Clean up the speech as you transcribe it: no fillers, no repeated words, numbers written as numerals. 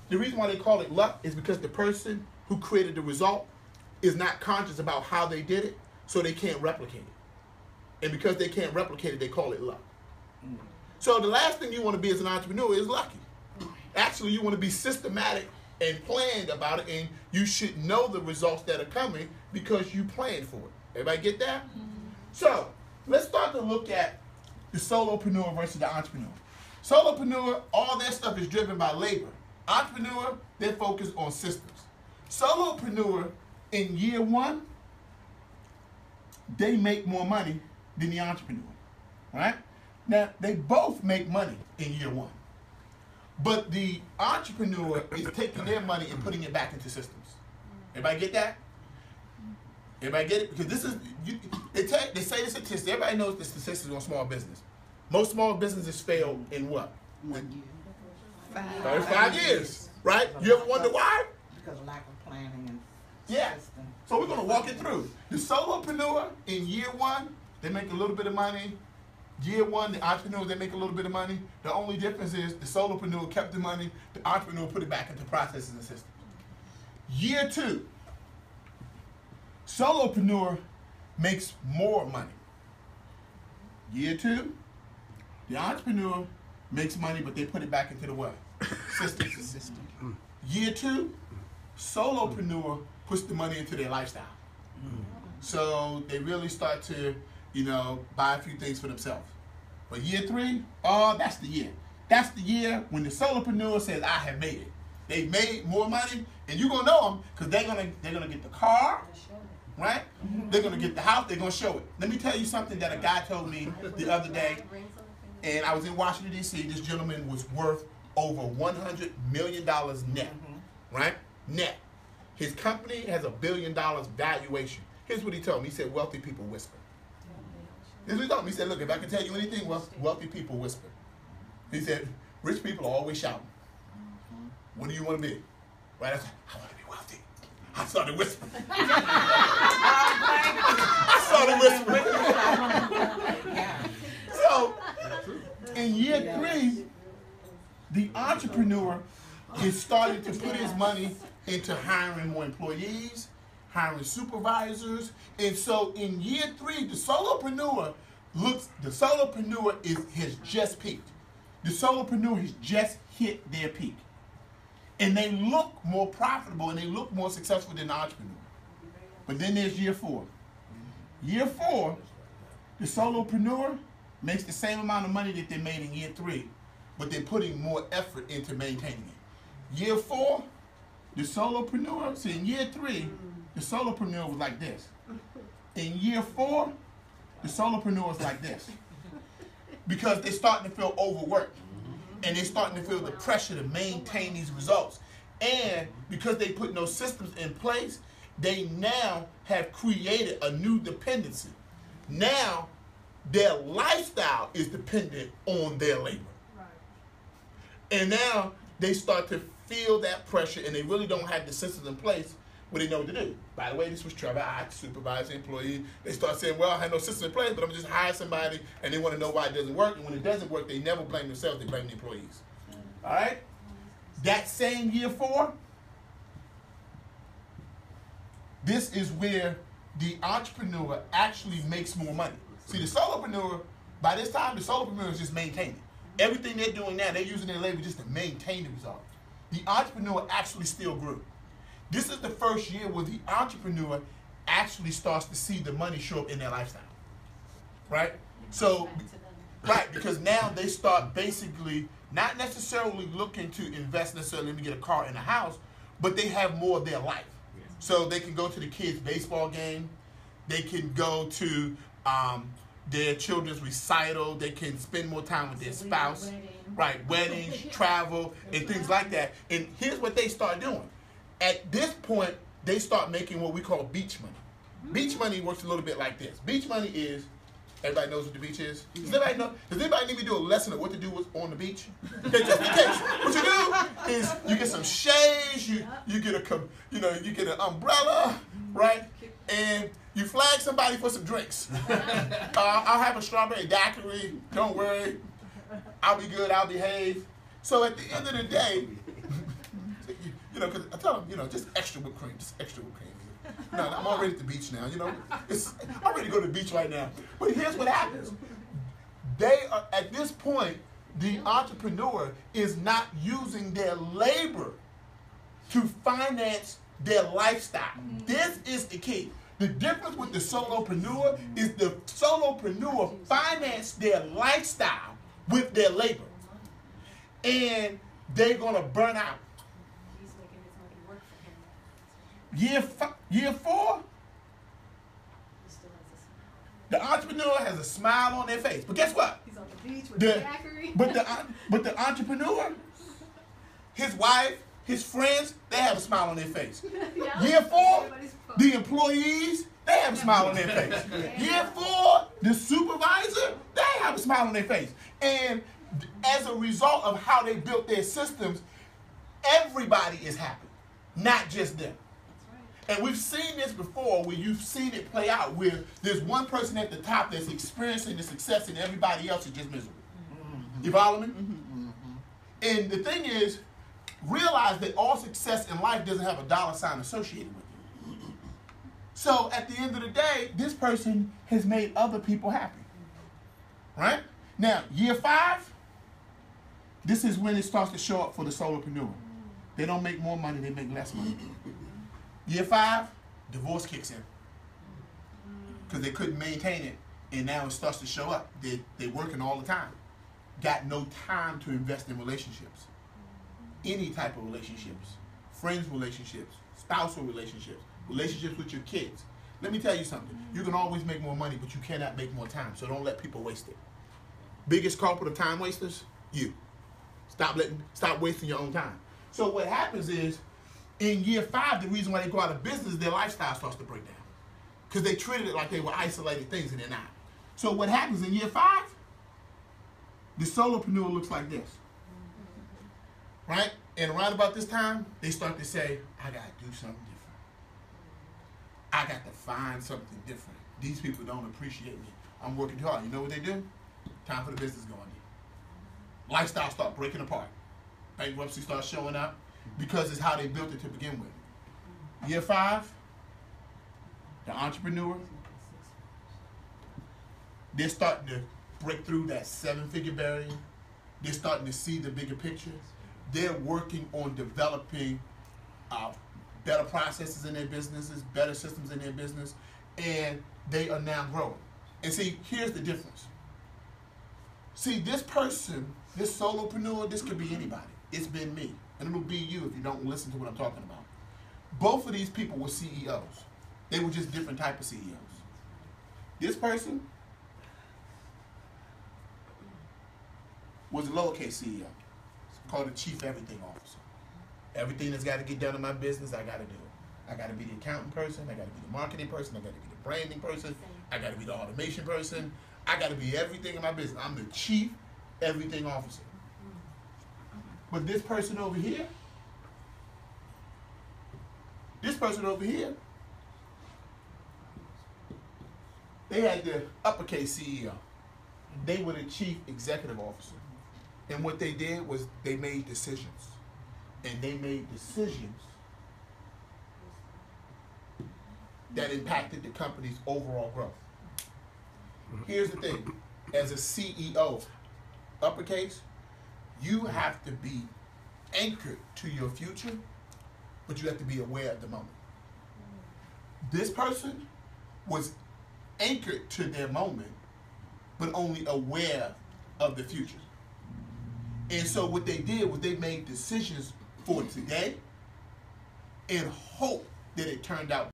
The reason why they call it luck is because the person who created the result is not conscious about how they did it, so they can't replicate it. And because they can't replicate it, they call it luck. So the last thing you want to be as an entrepreneur is lucky. Actually, you want to be systematic and planned about it, and you should know the results that are coming because you planned for it. Everybody get that? So let's start to look at the solopreneur versus the entrepreneur. Solopreneur, all their stuff is driven by labor. Entrepreneur, they're focused on systems. Solopreneur, in year one, they make more money than the entrepreneur, right? Now, they both make money in year one. But the entrepreneur is taking their money and putting it back into systems. Everybody get that? Everybody get it? Because this is, they say the statistics, everybody knows the statistics on small business. Most small businesses fail in what? 1 year. 5 years, right? You ever wonder why? Because of lack of planning and system. So we're going to walk it through. The solopreneur in year one, they make a little bit of money. Year one, the entrepreneurs, they make a little bit of money. The only difference is the solopreneur kept the money, the entrepreneur put it back into processes and systems. Year two, solopreneur makes more money. Year two, the entrepreneur makes money, but they put it back into the what? Systems. Year two, solopreneur puts the money into their lifestyle. So they really start to, buy a few things for themselves. But year three, that's the year. That's the year when the solopreneur says, I have made it. They've made more money, and you're going to know them because they're gonna get the car, right? They're going to get the house. They're going to show it. Let me tell you something that a guy told me the other day, and I was in Washington, D.C. This gentleman was worth over $100 million net, right? Net. His company has $1 billion valuation. Here's what he told me. He said, wealthy people whisper. This is what he told me. He said, look, if I can tell you anything, wealthy people whisper. He said, rich people are always shouting. What do you want to be? Right? I said, I want to be wealthy. I started whispering. So, in year three, the entrepreneur is starting to put his money into hiring more employees, hiring supervisors. And so in year three, the solopreneur has just peaked. The solopreneur has just hit their peak. And they look more profitable and they look more successful than the entrepreneur. But then there's year four. Year four, the solopreneur makes the same amount of money that they made in year three, but they're putting more effort into maintaining it. Year four, the solopreneur, see in year three, the solopreneur was like this. In year four, the solopreneur is like this. Because they're starting to feel overworked. And they're starting to feel the pressure to maintain these results. And because they put no systems in place, they now have created a new dependency. Now, their lifestyle is dependent on their labor. Right. And now they start to feel that pressure and they really don't have the systems in place where they know what to do. By the way, this was Trevor. I supervise the employee. They start saying, well, I have no system in place, but I'm just hire somebody and they want to know why it doesn't work. And when it doesn't work, they never blame themselves, they blame the employees. All right? That same year four, this is where the entrepreneur actually makes more money. See, the solopreneur, by this time, the solopreneur is just maintaining. Everything they're doing now, they're using their labor just to maintain the result. The entrepreneur actually still grew. This is the first year where the entrepreneur actually starts to see the money show up in their lifestyle, right? So, right, because now they start basically not necessarily looking to invest necessarily, let me get a car and a house, but they have more of their life. So they can go to the kids' baseball game, they can go to their children's recital, they can spend more time with their spouse, right, weddings, travel, and things like that. And here's what they start doing. At this point, they start making what we call beach money. Beach money works a little bit like this. Beach money is, everybody knows what the beach is? Does anybody know? Does anybody need me to do a lesson of what to do on the beach? Okay, just in case. What you do is you get some shades, you get an umbrella, right? And you flag somebody for some drinks. I'll have a strawberry daiquiri. Don't worry. I'll be good. I'll behave. So at the end of the day, You know, because I tell them, you know, just extra whipped cream, just extra whipped cream. No, I'm already at the beach now, you know. I'm ready to go to the beach right now. But here's what happens. They are, at this point, the entrepreneur is not using their labor to finance their lifestyle. This is the key. The difference with the solopreneur is the solopreneur finance their lifestyle with their labor. And they're going to burn out. Year 4, the entrepreneur has a smile on their face. But guess what? He's on the beach with the daiquiri. But the entrepreneur, his wife, his friends, they have a smile on their face. Yeah. Year 4, the employees, they have a smile on their face. Year 4, the supervisor, they have a smile on their face. And as a result of how they built their systems, everybody is happy, not just them. And we've seen this before, where you've seen it play out, where there's one person at the top that's experiencing the success and everybody else is just miserable. You follow me? And the thing is, realize that all success in life doesn't have a dollar sign associated with it. So at the end of the day, this person has made other people happy. Right? Now, year 5, this is when it starts to show up for the solopreneur. They don't make more money, they make less money. Year 5, divorce kicks in. Because they couldn't maintain it, and now it starts to show up. They're working all the time. Got no time to invest in relationships. Any type of relationships. Friends relationships, spousal relationships, relationships with your kids. Let me tell you something. You can always make more money, but you cannot make more time, so don't let people waste it. Biggest culprit of time wasters? You. Stop wasting your own time. So what happens is, in year 5, the reason why they go out of business is their lifestyle starts to break down. Because they treated it like they were isolated things, and they're not. So what happens in year 5? The solopreneur looks like this. Right? And around about this time, they start to say, I got to do something different. I got to find something different. These people don't appreciate me. I'm working hard. You know what they do? Time for the business going in. Lifestyle start breaking apart. Bankruptcy starts showing up. Because it's how they built it to begin with. Year 5, the entrepreneur, they're starting to break through that 7-figure barrier. They're starting to see the bigger picture. They're working on developing better processes in their businesses, better systems in their business, and they are now growing. And see, here's the difference. See, this person, this solopreneur, this could be anybody. It's been me. And it'll be you if you don't listen to what I'm talking about. Both of these people were CEOs. They were just different type of CEOs. This person was a lowercase CEO. It's called the Chief Everything Officer. Everything that's got to get done in my business, I got to do it. I got to be the accounting person. I got to be the marketing person. I got to be the branding person. I got to be the automation person. I got to be everything in my business. I'm the Chief Everything Officer. But this person over here, they had the uppercase CEO. They were the Chief Executive Officer. And what they did was they made decisions. And they made decisions that impacted the company's overall growth. Here's the thing. As a CEO, uppercase, you have to be anchored to your future, but you have to be aware at the moment. This person was anchored to their moment, but only aware of the future. And so what they did was they made decisions for today and hope that it turned out